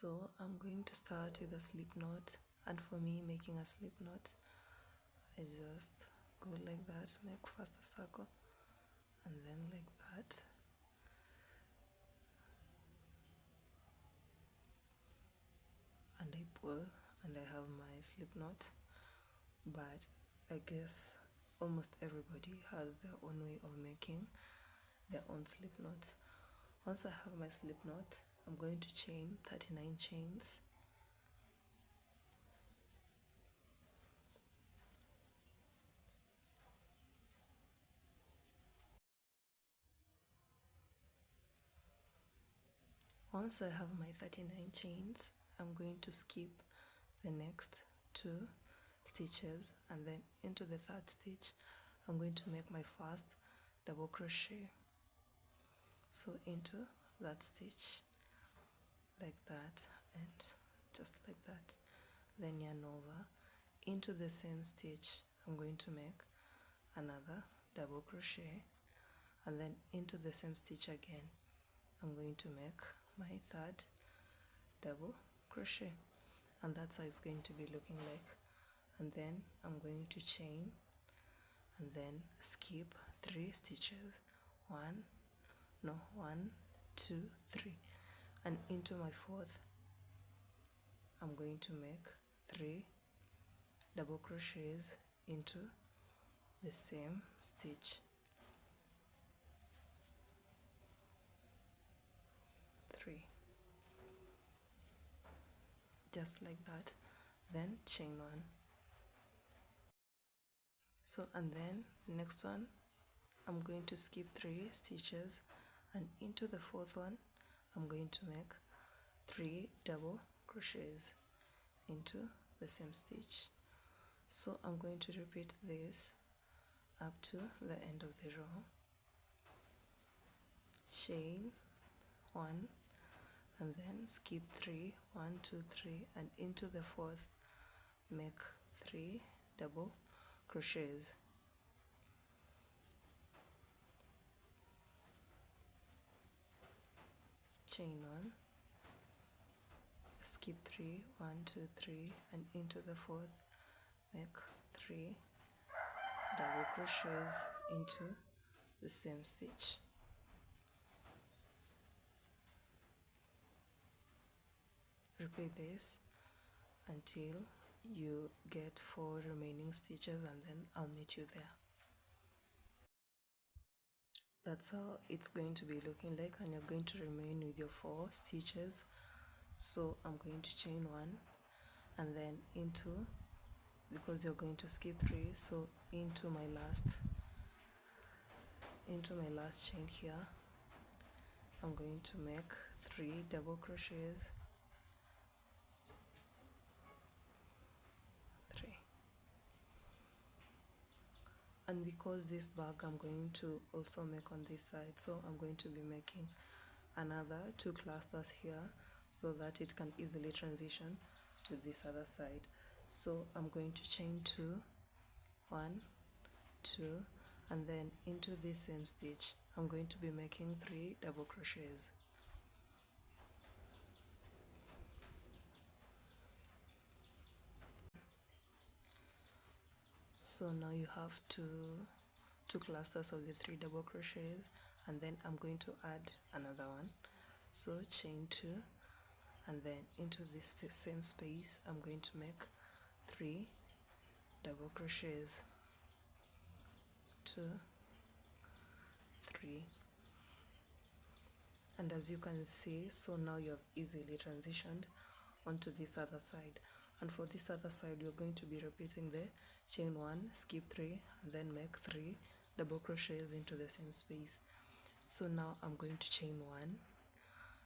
So I'm going to start with a slip knot, and for me making a slip knot, I just go like that, make first a circle and then like that, and I pull and I have my slip knot. But I guess almost everybody has their own way of making their own slip knot. Once I have my slip knot, I'm going to chain 39 chains. Once I have my 39 chains, I'm going to skip the next 2 stitches, and then into the 3rd stitch I'm going to make my first double crochet. So into that stitch like that, and just like that, then yarn over. Into the same stitch I'm going to make another double crochet, and then into the same stitch again I'm going to make my 3rd double crochet, and that's how it's going to be looking like. And then I'm going to chain and then skip 3 stitches, 1, 2, 3, and into my 4th I'm going to make 3 double crochets into the same stitch, 3, just like that, then chain 1. So, and then the next one I'm going to skip 3 stitches, and into the 4th one I'm going to make 3 double crochets into the same stitch. So I'm going to repeat this up to the end of the row. Chain 1 and then skip 3, 1, 2, 3, and into the 4th make 3 double crochets. Chain 1, skip 3, 1, 2, 3, and into the 4th make 3 double crochets into the same stitch. Repeat this until you get 4 remaining stitches, and then I'll meet you there. That's how it's going to be looking like, and you're going to remain with your 4 stitches. So I'm going to chain 1 and then into, because you're going to skip 3, so into my last chain here I'm going to make 3 double crochets, 3, and because this bag I'm going to also make on this side, so I'm going to be making another 2 clusters here so that it can easily transition to this other side. So I'm going to chain 2, 1, 2, and then into this same stitch I'm going to be making 3 double crochets. So now you have two clusters of the 3 double crochets, and then I'm going to add another one. So chain 2, and then into this same space I'm going to make 3 double crochets, 2, 3, and as you can see, so now you have easily transitioned onto this other side. And for this other side we're going to be repeating the chain 1, skip 3, and then make 3 double crochets into the same space. So now I'm going to chain 1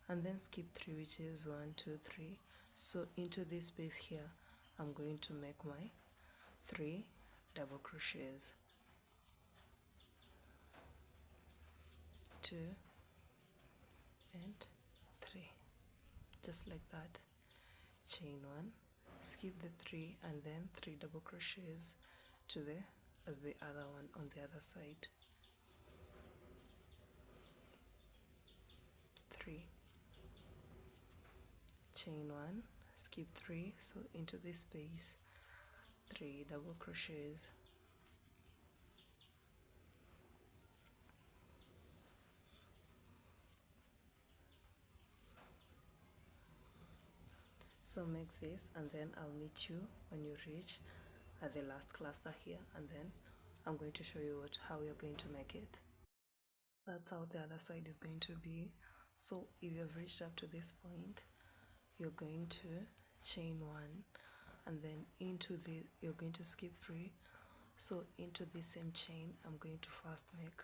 and then skip 3, which is 1, 2, 3. So into this space here I'm going to make my 3 double crochets, 2 and 3, just like that. Chain 1, skip the 3, and then 3 double crochets to the as the other one on the other side, 3, chain 1, skip 3, so into this space 3 double crochets, so make this, and then I'll meet you when you reach at the last cluster here, and then I'm going to show you how you're going to make it. That's how the other side is going to be. So if you've reached up to this point, you're going to chain 1, and then you're going to skip 3, so into the same chain I'm going to first make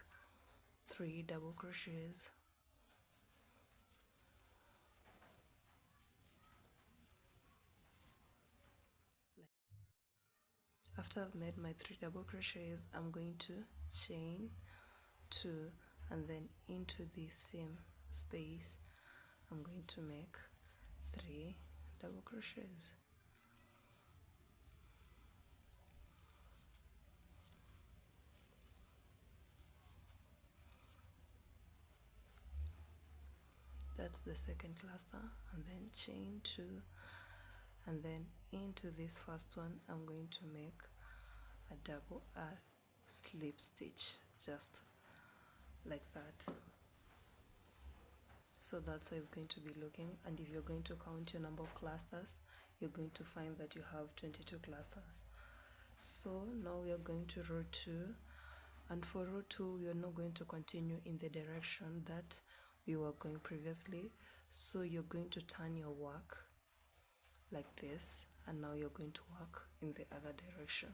3 double crochets, after I've made my 3 double crochets I'm going to chain 2, and then into the same space I'm going to make 3 double crochets. That's the second cluster, and then chain 2, and then into this first one I'm going to make a slip stitch, just like that. So that's how it's going to be looking, and if you're going to count your number of clusters, you're going to find that you have 22 clusters. So now we are going to row 2, and for row 2 we are not going to continue in the direction that we were going previously, so you're going to turn your work like this, and now you're going to work in the other direction.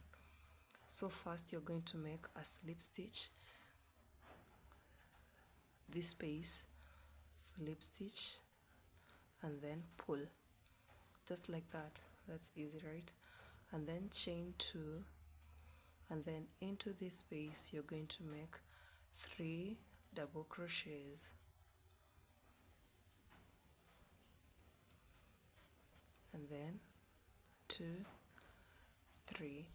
So first you're going to make a slip stitch, this space, slip stitch, and then pull, just like that. That's easy, right? And then chain 2, and then into this space you're going to make 3 double crochets, and then 2, 3,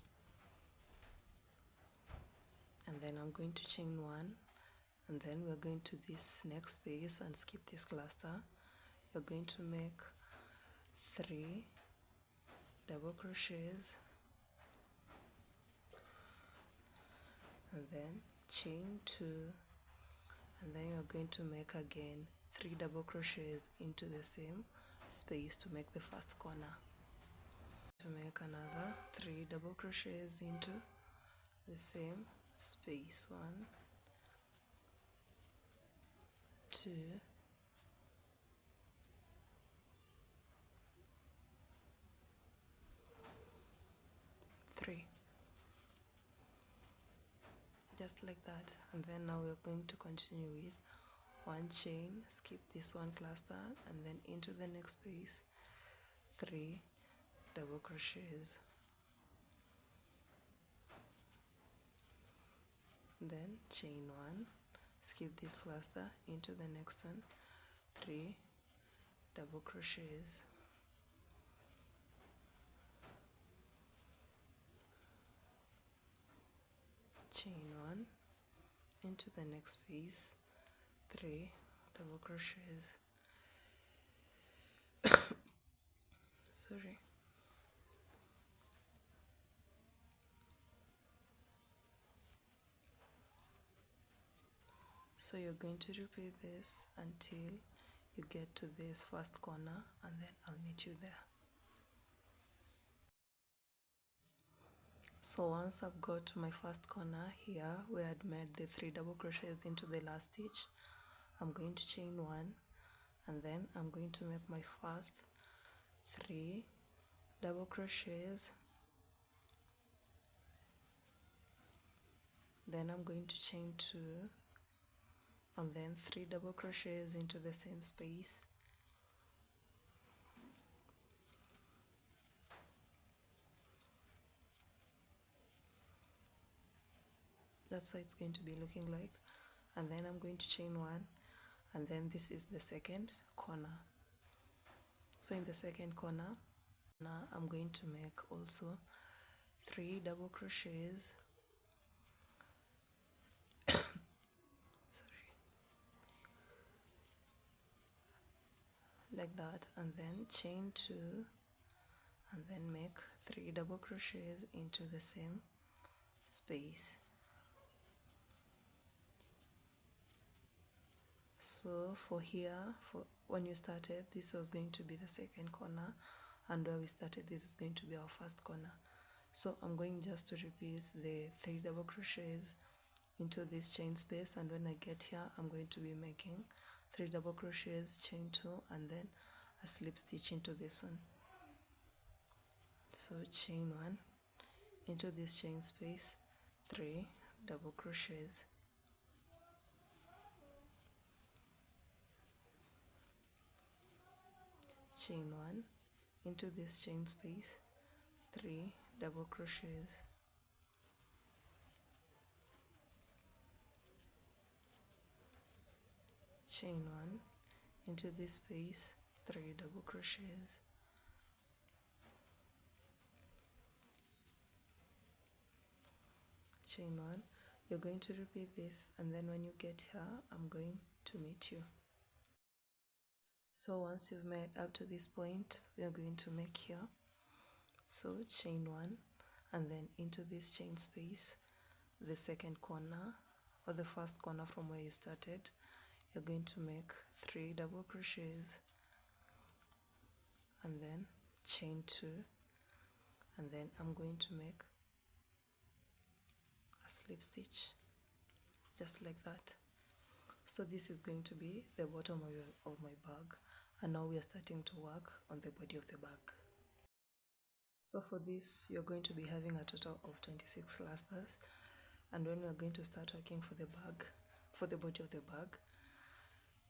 and then I'm going to chain 1, and then we're going to this next space and skip this cluster. You're going to make 3 double crochets, and then chain 2, and then you're going to make again 3 double crochets into the same space to make the first corner. To make another 3 double crochets into the same space, 1, 2, 3, just like that. And then now we're going to continue with 1 chain, skip this one cluster, and then into the next space 3 double crochets, then chain 1, skip this cluster, into the next one 3 double crochets, chain 1, into the next space 3 double crochets, sorry, so you're going to repeat this until you get to this first corner, and then I'll meet you there. So once I've got to my first corner here where I'd made the 3 double crochets into the last stitch, I'm going to chain 1, and then I'm going to make my first 3 double crochets, then I'm going to chain 2, and then 3 double crochets into the same space, that's how it's going to be looking like. And then I'm going to chain 1, and then this is the second corner. So in the second corner now I'm going to make also 3 double crochets, sorry, like that, and then chain 2 and then make 3 double crochets into the same space. So for here, for when you started, this was going to be the second corner, and where we started, this is going to be our first corner. So I'm going just to repeat the 3 double crochets into this chain space, and when I get here, I'm going to be making 3 double crochets, chain 2, and then a slip stitch into this one. So chain 1 into this chain space, 3 double crochets, chain 1 into this chain space, 3 double crochets, chain 1 into this space, 3 double crochets, chain 1. You're going to repeat this, and then when you get here, I'm going to meet you. So once you've made up to this point, we are going to make here. So chain 1 and then into this chain space, the second corner or the first corner from where you started, you're going to make 3 double crochets and then chain 2, and then I'm going to make a slip stitch just like that. So this is going to be the bottom of my bag, and now we are starting to work on the body of the bag. So for this, you're going to be having a total of 26 clusters, and when we're going to start working for the bag, for the body of the bag,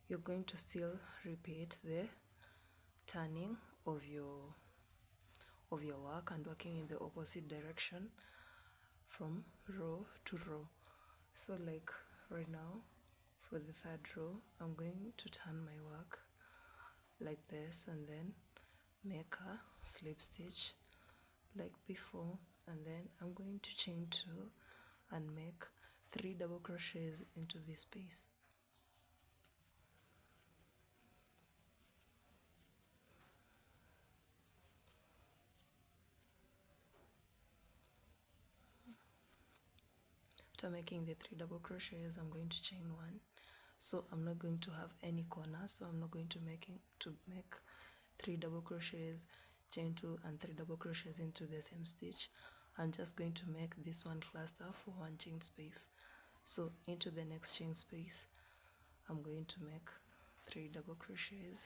you're going to still repeat the turning of your work and working in the opposite direction from row to row. So like right now, for the third row, I'm going to turn my work like this and then make a slip stitch like before, and then I'm going to chain 2 and make 3 double crochets into this space. After making the 3 double crochets, I'm going to chain 1. So I'm not going to have any corners, so I'm not going to make 3 double crochets, chain 2 and 3 double crochets into the same stitch. I'm just going to make this one cluster for one chain space. So into the next chain space, I'm going to make 3 double crochets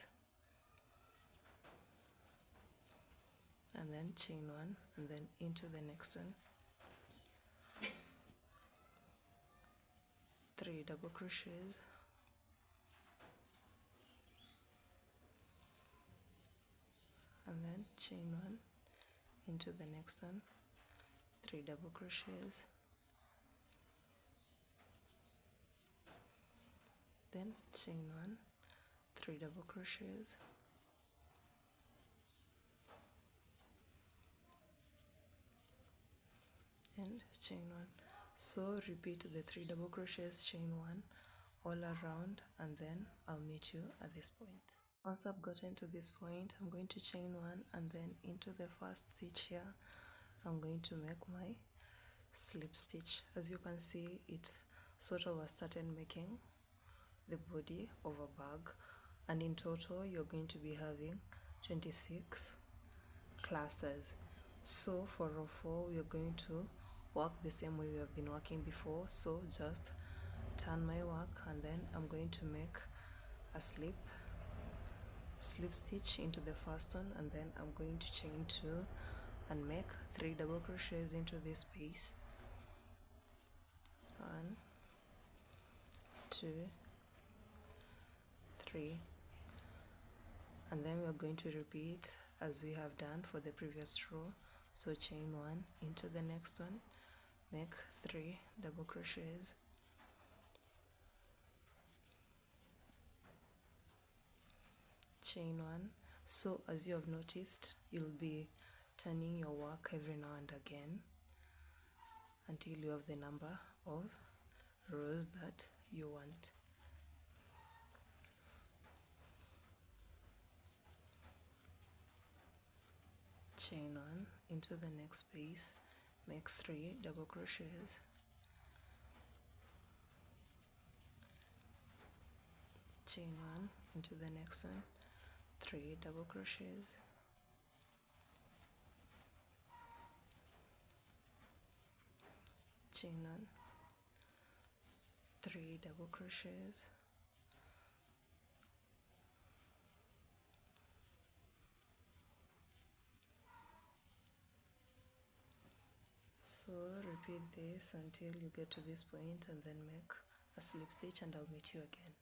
and then chain 1, and then into the next one, 3 double crochets, and then chain 1 into the next one, 3 double crochets, then chain 1, 3 double crochets, and chain 1. So repeat the 3 double crochets, chain 1 all around, and then I'll meet you at this point. Once I've gotten to this point, I'm going to chain 1, and then into the first stitch here, I'm going to make my slip stitch. As you can see, it sort of started making the body of a bag, and in total you're going to be having 26 clusters. So for row 4, we're going to work the same way we have been working before. So just turn my work, and then I'm going to make a slip stitch into the first one, and then I'm going to chain 2 and make 3 double crochets into this space. 1, 2, 3, and then we're going to repeat as we have done for the previous row. So chain 1 into the next one, make 3 double crochets, chain 1. So as you have noticed, you'll be turning your work every now and again until you have the number of rows that you want. chain 1 into the next space, make 3 double crochets, chain 1 into the next one, 3 double crochets, chain 1, 3 double crochets, so repeat this until you get to this point and then make a slip stitch, and I'll meet you again.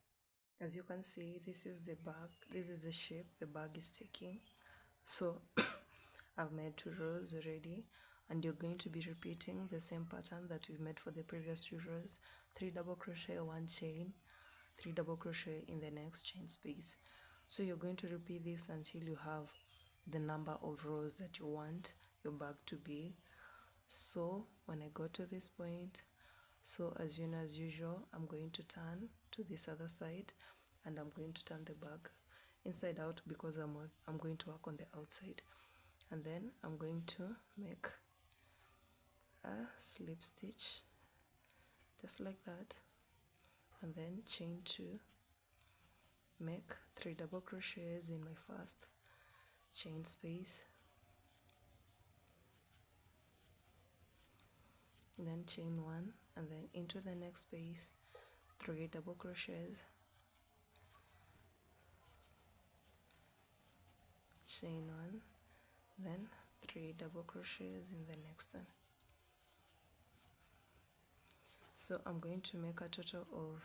As you can see, this is the bag, this is the shape the bag is taking. So I've made 2 rows already, and you're going to be repeating the same pattern that we made for the previous 2 rows. 3 double crochet, 1 chain, 3 double crochet in the next chain space. So you're going to repeat this until you have the number of rows that you want your bag to be. So when I go to this point, so as usual, I'm going to turn to this other side, and I'm going to turn the bag inside out because I'm going to work on the outside, and then I'm going to make a slip stitch just like that, and then chain 2, make 3 double crochets in my first chain space, then chain 1, and then into the next space 3 double crochets, chain 1, then 3 double crochets in the next one. So I'm going to make a total of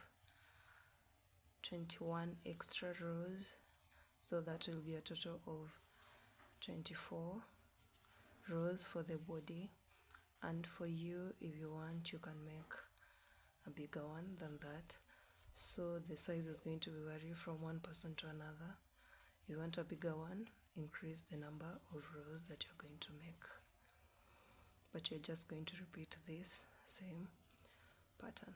21 extra rows, so that will be a total of 24 rows for the body. And for you, if you want, you can make a bigger one than that. So the size is going to vary from one person to another. If you want a bigger one, increase the number of rows that you're going to make. But you're just going to repeat this same pattern.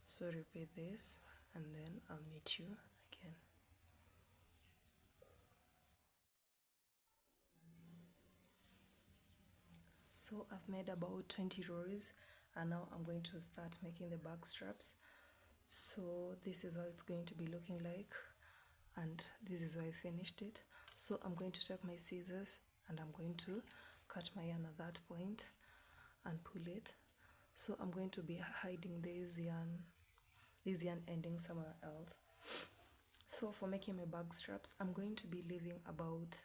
So repeat this, and then I'll meet you again. So I've made about 20 rows, and now I'm going to start making the back straps. So this is how it's going to be looking like, and this is where I finished it. So I'm going to take my scissors, and I'm going to cut my yarn at that point and pull it. So I'm going to be hiding this yarn ending somewhere else. So for making my bag straps, I'm going to be leaving about,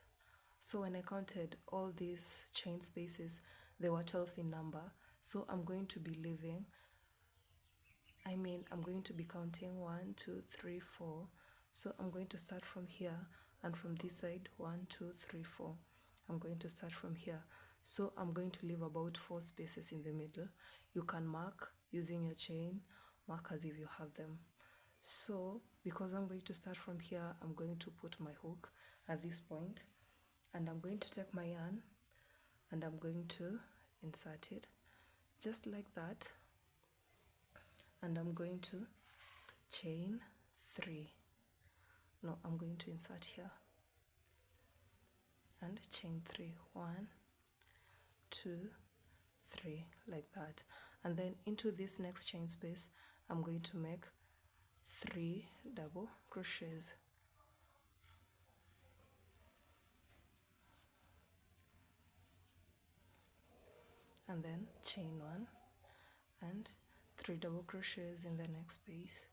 so when I counted all these chain spaces, they were 12 in number. So I'm going to be leaving, I'm going to be counting 1, 2, 3, 4. So I'm going to start from here, and from this side 1, 2, 3, 4. I'm going to start from here. So I'm going to leave about 4 spaces in the middle. You can mark using your chain markers if you have them. So because I'm going to start from here, I'm going to put my hook at this point, and I'm going to take my yarn, and I'm going to insert it just like that, and I'm going to chain 3. No, I'm going to insert here and chain 3, 1, 2, 3, like that. And then into this next chain space, I'm going to make 3 double crochets, and then chain 1 and 3 double crochets in the next space.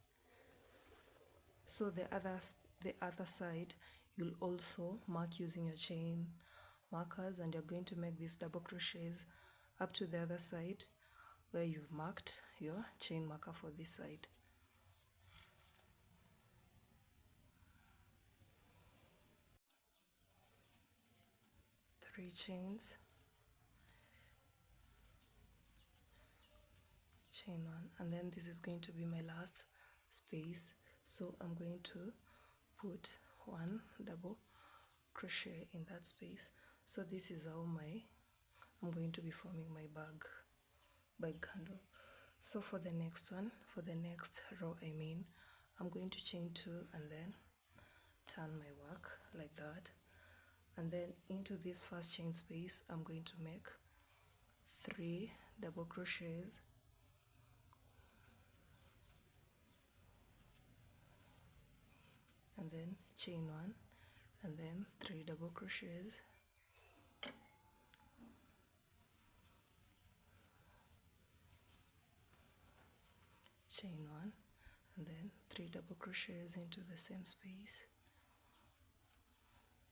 So the other side, you'll also mark using your chain markers, and you're going to make these double crochets up to the other side where you've marked your chain marker for this side. Three chains, chain 1, and then this is going to be my last space. So I'm going to put 1 double crochet in that space. So this is how I'm going to be forming my bag handle. So for the next one, for the next row, I'm going to chain 2 and then turn my work like that, and then into this first chain space I'm going to make 3 double crochets, and then chain 1 and then 3 double crochets, chain 1 and then 3 double crochets into the same space.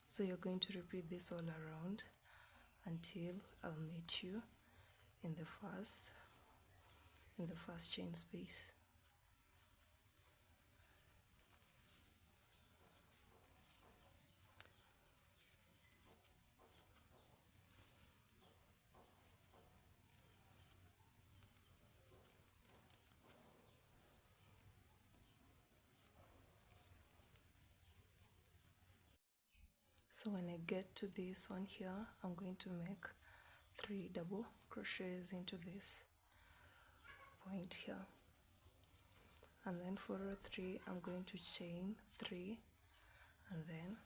So you're going to repeat this all around until I'll meet you in the first chain space. So when I get to this one here, I'm going to make 3 double crochets into this point here, and then for row 3 I'm going to chain 3 and then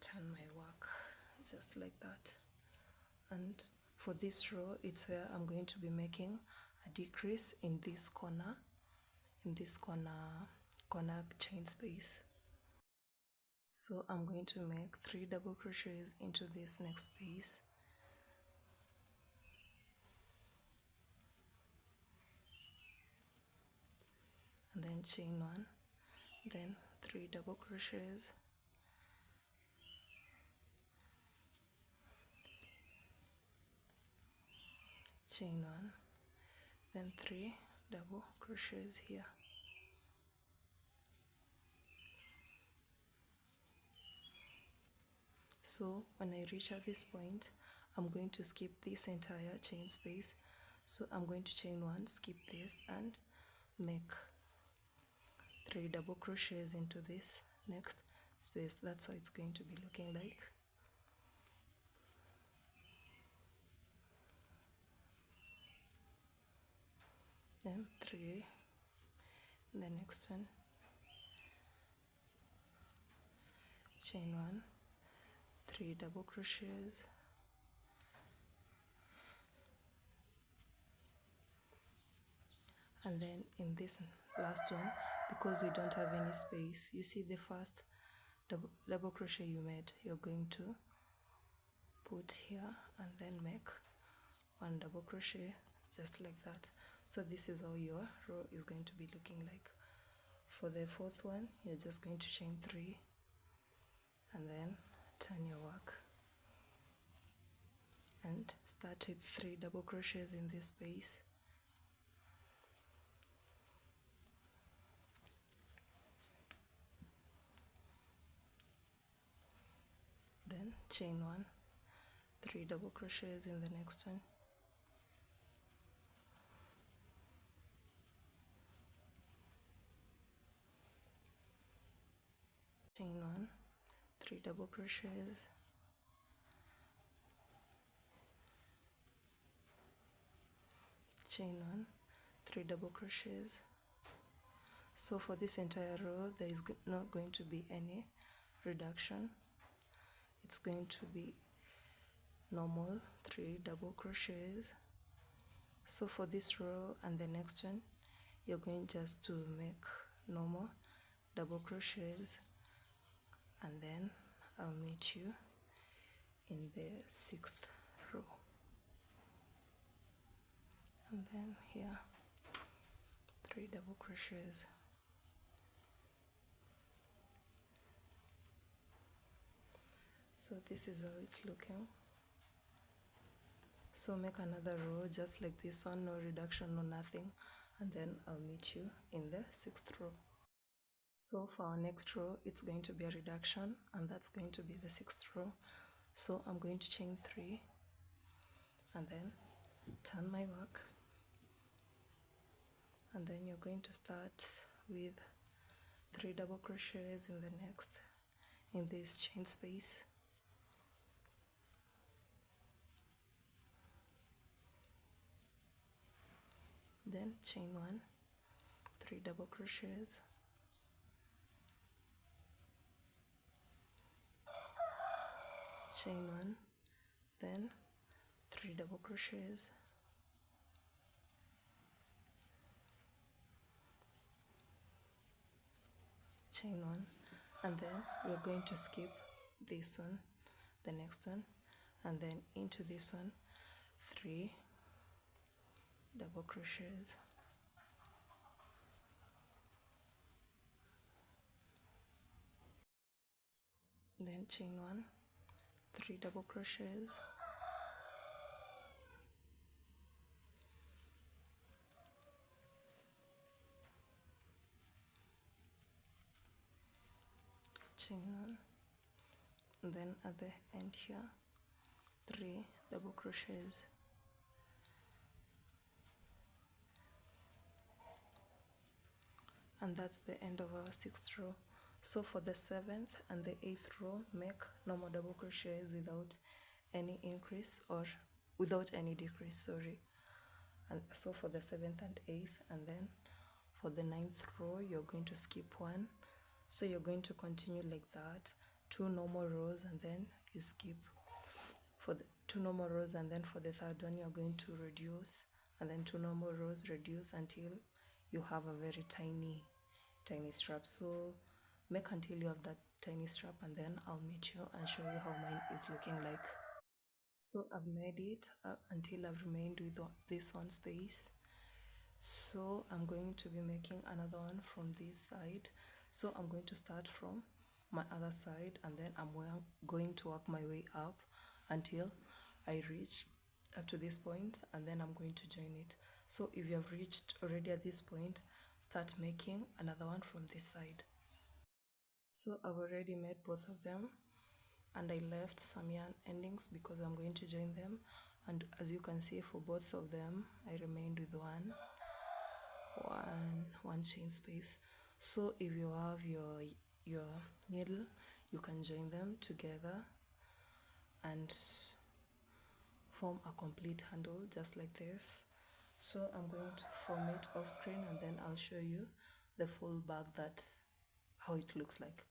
turn my work just like that. And for this row, it's where I'm going to be making a decrease in this corner, corner chain space. So I'm going to make 3 double crochets into this next space, and then chain 1, then 3 double crochets, chain 1, then 3 double crochets here. So when I reach at this point, I'm going to skip this entire chain space. So I'm going to chain 1, skip this, and make 3 double crochets into this next space. That's how it's going to be looking like. Then 3, the next one, chain 1, 3 double crochets, and then in this last one, because we don't have any space, you see the first double crochet you made, you're going to put here and then make 1 double crochet just like that. So this is how your row is going to be looking like. For the fourth one, you're just going to chain 3 and then turn your work and start with 3 double crochets in this space, then chain 1, 3 double crochets in the next one, chain 1, 3 double crochets, chain 1, 3 double crochets. So for this entire row there is not going to be any reduction, it's going to be normal 3 double crochets. So for this row and the next one, you're going just to make normal double crochets, and then I'll meet you in the 6th row, and then here 3 double crochets. So this is how it's looking. So make another row just like this one, no reduction, no nothing, and then I'll meet you in the 6th row. So for our next row, it's going to be a reduction, and that's going to be the 6th row. So I'm going to chain 3 and then turn my work, and then you're going to start with 3 double crochets in this chain space, then chain 1, 3 double crochets, chain 1, then 3 double crochets, chain 1, and then we're going to skip this one, the next one, and then into this one 3 double crochets, then chain 1, 3 double crochets, chain 1, and then at the end here 3 double crochets, and that's the end of our 6th row. So for the 7th and the 8th row, make normal double crochets without any increase or without any decrease, sorry. And so for the 7th and 8th, and then for the 9th row you're going to skip 1, so you're going to continue like that, 2 normal rows, and then you skip for the 2 normal rows, and then for the 3rd one you're going to reduce, and then 2 normal rows, reduce until you have a very tiny strap. So make until you have that tiny strap, and then I'll meet you and show you how mine is looking like. So I've made it until I've remained with this one space. So I'm going to be making another one from this side. So I'm going to start from my other side, and then I'm going to work my way up until I reach up to this point, and then I'm going to join it. So if you have reached already at this point, start making another one from this side. So I've already made both of them, and I left some yarn endings because I'm going to join them, and as you can see, for both of them I remained with one chain space. So if you have your needle, you can join them together and form a complete handle just like this. So I'm going to form it off screen, and then I'll show you the full bag, that how it looks like.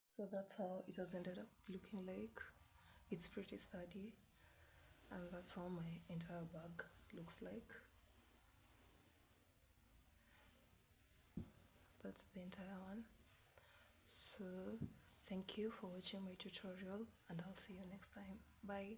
So that's how it has ended up looking like. It's pretty sturdy, and that's how my entire bag looks like. That's the entire one. So thank you for watching my tutorial, and I'll see you next time. Bye.